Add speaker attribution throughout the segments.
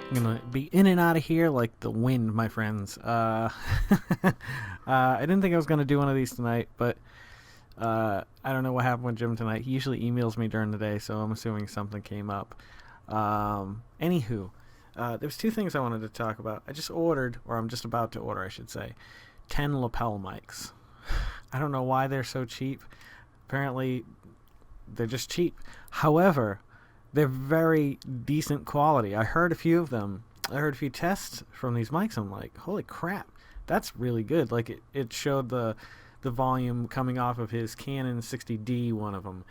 Speaker 1: I'm gonna be in and out of here like the wind, my friends. I didn't think I was gonna do one of these tonight, but I don't know what happened with Jim tonight. He usually emails me during the day, so I'm assuming something came up. Anywho, there's two things I wanted to talk about. I just ordered, or I'm just about to order, I should say, 10 lapel mics. I don't know why they're so cheap. Apparently, they're just cheap. However, they're very decent quality. I heard a few of them. I heard a few tests from these mics. I'm like, holy crap, that's really good. Like it showed the volume coming off of his Canon 60D, one of them,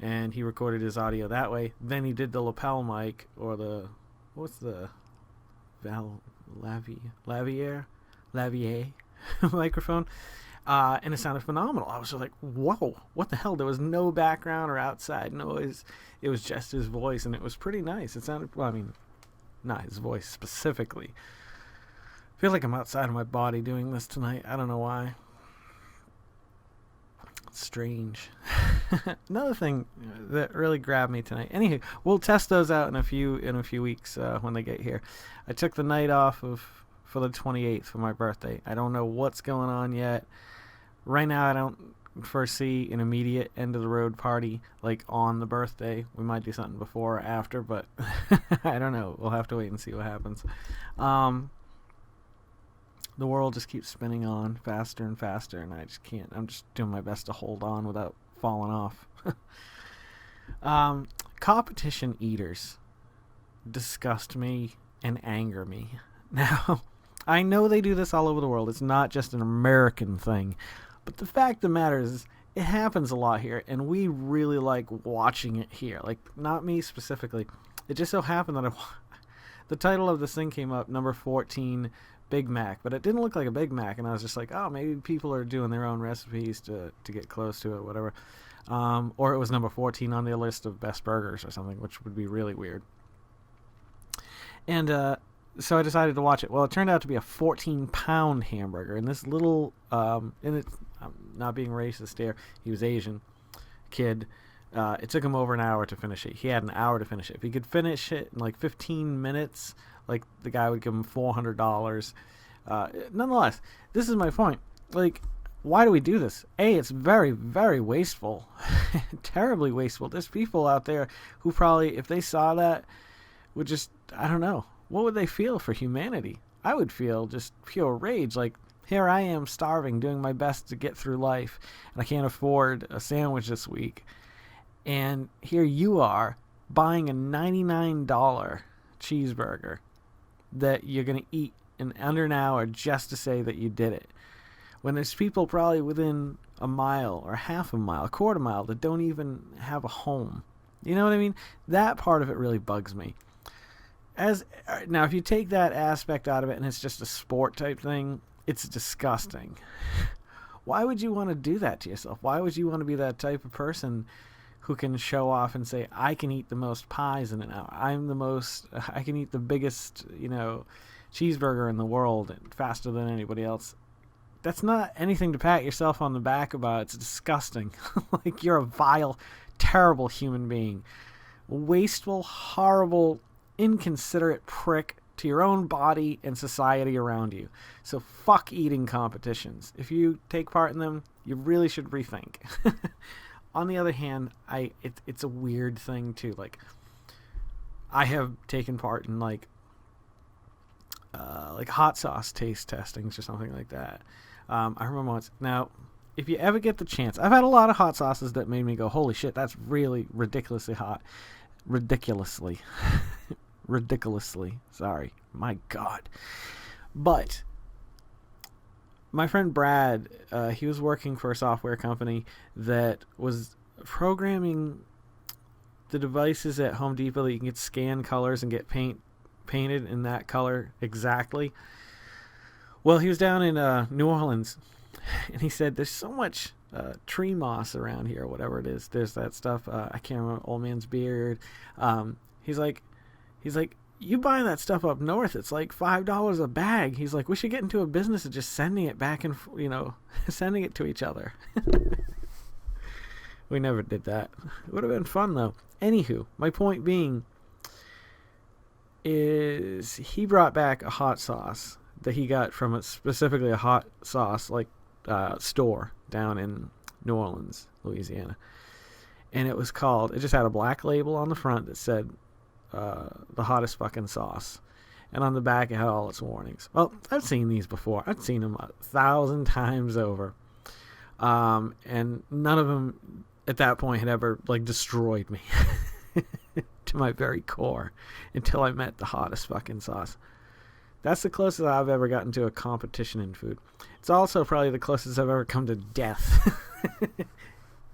Speaker 1: and he recorded his audio that way. Then he did the lapel mic, or the what's the Lavier microphone, and it sounded phenomenal. I was just like, whoa, what the hell? There was no background or outside noise. It was just his voice, and it was pretty nice. It sounded, well, I mean, not his voice specifically. I feel like I'm outside of my body doing this tonight. I don't know why. It's strange. Another thing that really grabbed me tonight. Anywho, we'll test those out in a few weeks when they get here. I took the night off for the 28th for my birthday. I don't know what's going on yet. Right now, I don't foresee an immediate end of the road party like on the birthday. We might do something before or after, but I don't know. We'll have to wait and see what happens. The world just keeps spinning on faster and faster, and I just can't. I'm just doing my best to hold on without falling off. Competition eaters disgust me and anger me. Now, I know they do this all over the world. It's not just an American thing. But the fact of the matter is, it happens a lot here, and we really like watching it here. Like, not me specifically. It just so happened that the title of this thing came up, number 14, Big Mac. But it didn't look like a Big Mac, and I was just like, oh, maybe people are doing their own recipes to get close to it, whatever. Or it was number 14 on the list of best burgers or something, which would be really weird. And so I decided to watch it. Well, it turned out to be a 14-pound hamburger, and this little, and it's, I'm not being racist here, he was Asian kid. It took him over an hour to finish it. He had an hour to finish it. If he could finish it in like 15 minutes, like the guy would give him $400. Nonetheless, this is my point. Like, why do we do this? A, it's very, very wasteful. Terribly wasteful. There's people out there who probably, if they saw that, would just, I don't know, what would they feel for humanity? I would feel just pure rage. Like, here I am starving, doing my best to get through life, and I can't afford a sandwich this week. And here you are buying a $99 cheeseburger that you're going to eat in under an hour just to say that you did it. When there's people probably within a mile or half a mile, a quarter mile, that don't even have a home. You know what I mean? That part of it really bugs me. Now, if you take that aspect out of it and it's just a sport type thing, it's disgusting. Why would you want to do that to yourself? Why would you want to be that type of person who can show off and say, I can eat the most pies in an hour. I can eat the biggest, cheeseburger in the world faster than anybody else. That's not anything to pat yourself on the back about. It's disgusting. Like, you're a vile, terrible human being. Wasteful, horrible, inconsiderate prick to your own body and society around you. So fuck eating competitions. If you take part in them, you really should rethink. On the other hand, it's a weird thing too. Like, I have taken part in like hot sauce taste testings or something like that. I remember once. Now, if you ever get the chance, I've had a lot of hot sauces that made me go, holy shit, that's really ridiculously hot. Ridiculously. Sorry. My God. But my friend Brad, he was working for a software company that was programming the devices at Home Depot that you can get scan colors and get painted in that color exactly. Well, he was down in New Orleans, and he said there's so much tree moss around here, or whatever it is. There's that stuff. I can't remember, old man's beard. He's like, you buy that stuff up north, it's like $5 a bag. He's like, we should get into a business of just sending it back and, sending it to each other. We never did that. It would have been fun, though. Anywho, my point being, is he brought back a hot sauce that he got from specifically a hot sauce store down in New Orleans, Louisiana. And it just had a black label on the front that said the hottest fucking sauce. And on the back it had all its warnings. Well, I've seen these before. I've seen them 1,000 times over. And none of them at that point had ever destroyed me to my very core until I met the hottest fucking sauce. That's the closest I've ever gotten to a competition in food. It's also probably the closest I've ever come to death.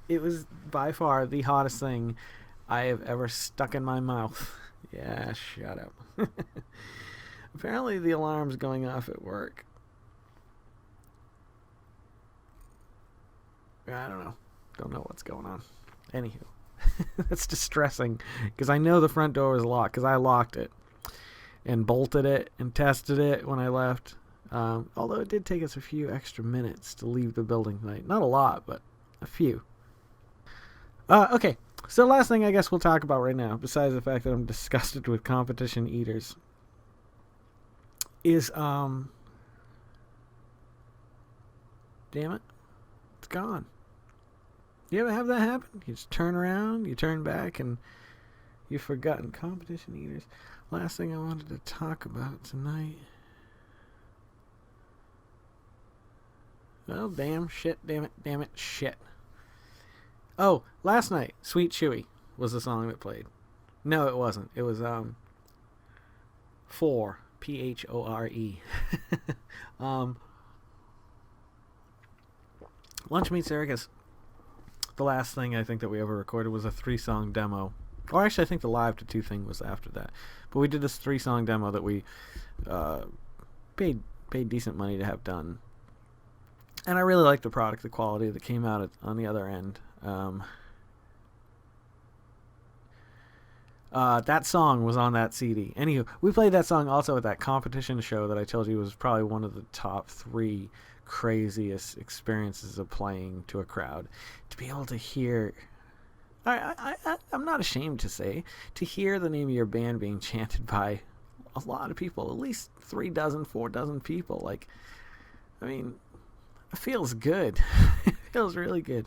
Speaker 1: It was by far the hottest thing I have ever stuck in my mouth. Yeah, shut up. Apparently the alarm's going off at work. I don't know. Don't know what's going on. Anywho. That's distressing because I know the front door was locked because I locked it and bolted it and tested it when I left. Although it did take us a few extra minutes to leave the building tonight. Not a lot, but a few. Okay. So the last thing I guess we'll talk about right now, besides the fact that I'm disgusted with competition eaters, is, damn it, it's gone. You ever have that happen? You just turn around, you turn back, and you've forgotten competition eaters. Last thing I wanted to talk about tonight. Oh, damn, shit, damn it, shit. Oh, last night, Sweet Chewy was the song that played. No, it wasn't. It was, Phore, Phore. Lunch Meat Circus. The last thing I think that we ever recorded was a 3-song demo. Or actually, I think the Live to 2 thing was after that. But we did this 3-song demo that we paid decent money to have done. And I really liked the product, the quality that came out on the other end. That song was on that CD. Anywho, we played that song also at that competition show that I told you was probably one of the top 3 craziest experiences of playing to a crowd. To be able to hear, I'm not ashamed to say, to hear the name of your band being chanted by a lot of people, at least 4 dozen people. I mean, it feels good. It feels really good.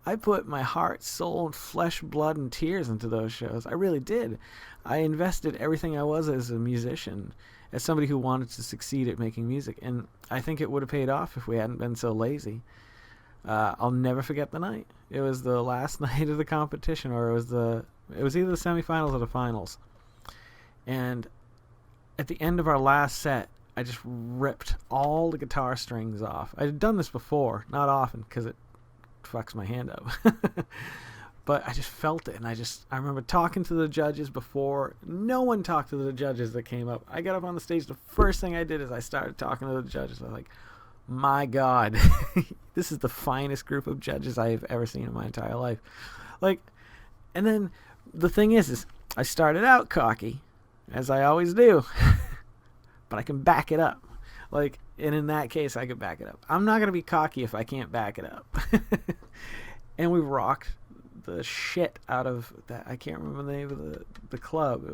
Speaker 1: I put my heart, soul, and flesh, blood, and tears into those shows. I really did. I invested everything I was as a musician, as somebody who wanted to succeed at making music. And I think it would have paid off if we hadn't been so lazy. I'll never forget the night. It was the last night of the competition, or it was either the semifinals or the finals. And at the end of our last set, I just ripped all the guitar strings off. I had done this before, not often, because it fucks my hand up. But I just felt it, and I remember talking to the judges before. No one talked to the judges that came up. I got up on the stage, the first thing I did is I started talking to the judges. I was like, my God, this is the finest group of judges I have ever seen in my entire life. And then the thing is I started out cocky, as I always do, but I can back it up. And in that case, I could back it up. I'm not going to be cocky if I can't back it up. And we rocked the shit out of that. I can't remember the name of the club.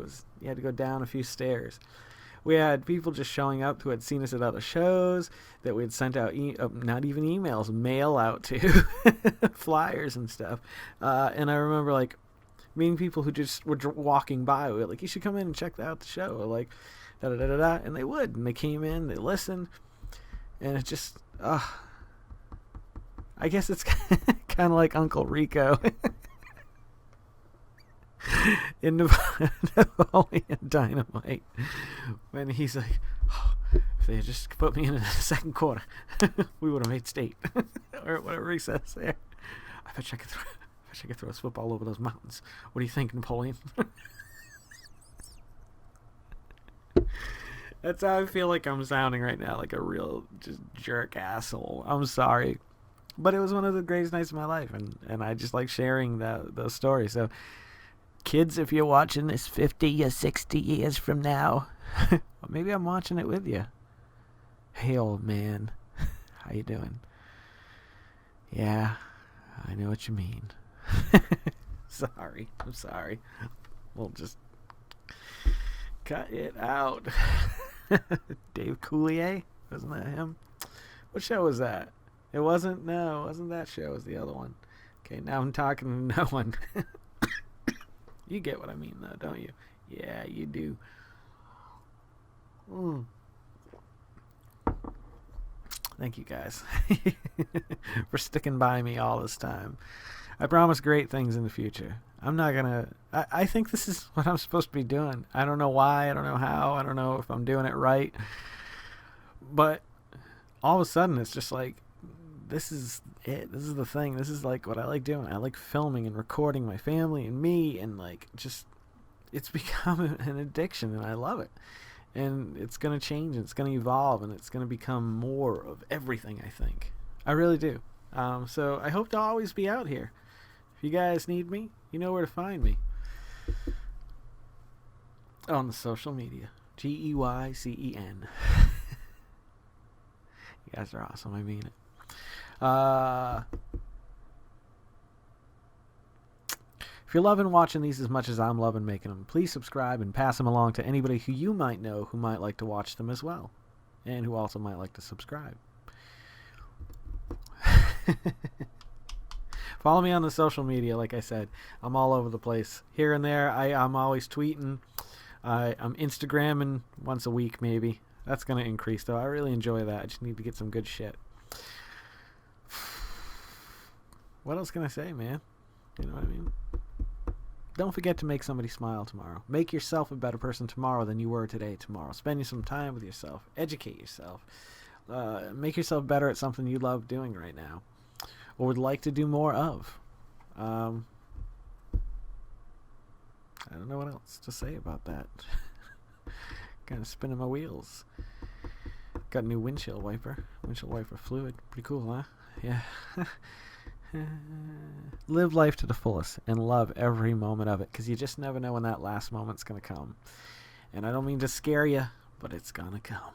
Speaker 1: You had to go down a few stairs. We had people just showing up who had seen us at other shows, that we had sent out, not even emails, mail out to, flyers and stuff. And I remember meeting people who just were walking by. We were like, you should come in and check out the show. Da-da-da-da-da. And they would. And they came in, they listened. And it just, I guess it's kind of like Uncle Rico in Napoleon Dynamite, when he's like, oh, if they had just put me in the second quarter, we would have made state. Or whatever he says there. I bet I could throw a football over those mountains. What do you think, Napoleon? That's how I feel like I'm sounding right now, like a real just jerk asshole. I'm sorry. But it was one of the greatest nights of my life, and I just like sharing those stories. So, kids, if you're watching this 50 or 60 years from now, maybe I'm watching it with you. Hey, old man. How you doing? Yeah, I know what you mean. Sorry. I'm sorry. We'll just Cut it out. Dave Coulier? Wasn't that him? What show was that? It wasn't? No, it wasn't that show. It was the other one. Okay, now I'm talking to no one. You get what I mean, though, don't you? Yeah, you do. Thank you, guys, for sticking by me all this time. I promise great things in the future. I'm not gonna... I think this is what I'm supposed to be doing. I don't know why. I don't know how. I don't know if I'm doing it right. But all of a sudden, it's just like, this is it. This is the thing. This is like what I like doing. I like filming and recording my family and me, and like just... It's become an addiction, and I love it. And it's going to change, and it's going to evolve, and it's going to become more of everything, I think. I really do. So I hope to always be out here. If you guys need me, you know where to find me. On the social media. GEYCEN. You guys are awesome. I mean it. If you're loving watching these as much as I'm loving making them, please subscribe and pass them along to anybody who you might know who might like to watch them as well, and who also might like to subscribe. Follow me on the social media. Like I said, I'm all over the place. Here and there, I'm always tweeting. I'm Instagramming once a week, maybe. That's going to increase, though. I really enjoy that. I just need to get some good shit. What else can I say, man? You know what I mean? Don't forget to make somebody smile tomorrow. Make yourself a better person tomorrow than you were today tomorrow. Spend some time with yourself. Educate yourself. Make yourself better at something you love doing right now, or would like to do more of. I don't know what else to say about that. Kind of spinning my wheels. Got a new windshield wiper fluid. Pretty cool, huh? Yeah. Live life to the fullest and love every moment of it, because you just never know when that last moment's going to come. And I don't mean to scare you, but it's going to come.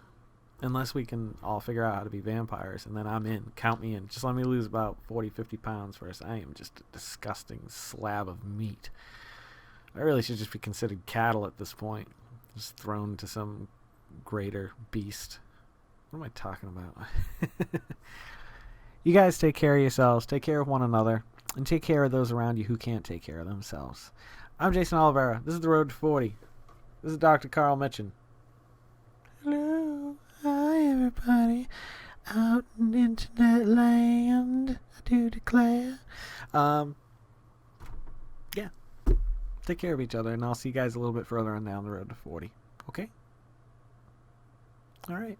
Speaker 1: Unless we can all figure out how to be vampires, and then I'm in. Count me in. Just let me lose about 40, 50 pounds first. I am just a disgusting slab of meat. I really should just be considered cattle at this point. Just thrown to some greater beast. What am I talking about? You guys take care of yourselves, take care of one another, and take care of those around you who can't take care of themselves. I'm Jason Oliveira. This is The Road to 40. This is Dr. Carl Mitchin. Hello, hi everybody, out in internet land, I do declare. Yeah, take care of each other, and I'll see you guys a little bit further on down the road to 40. Okay? All right.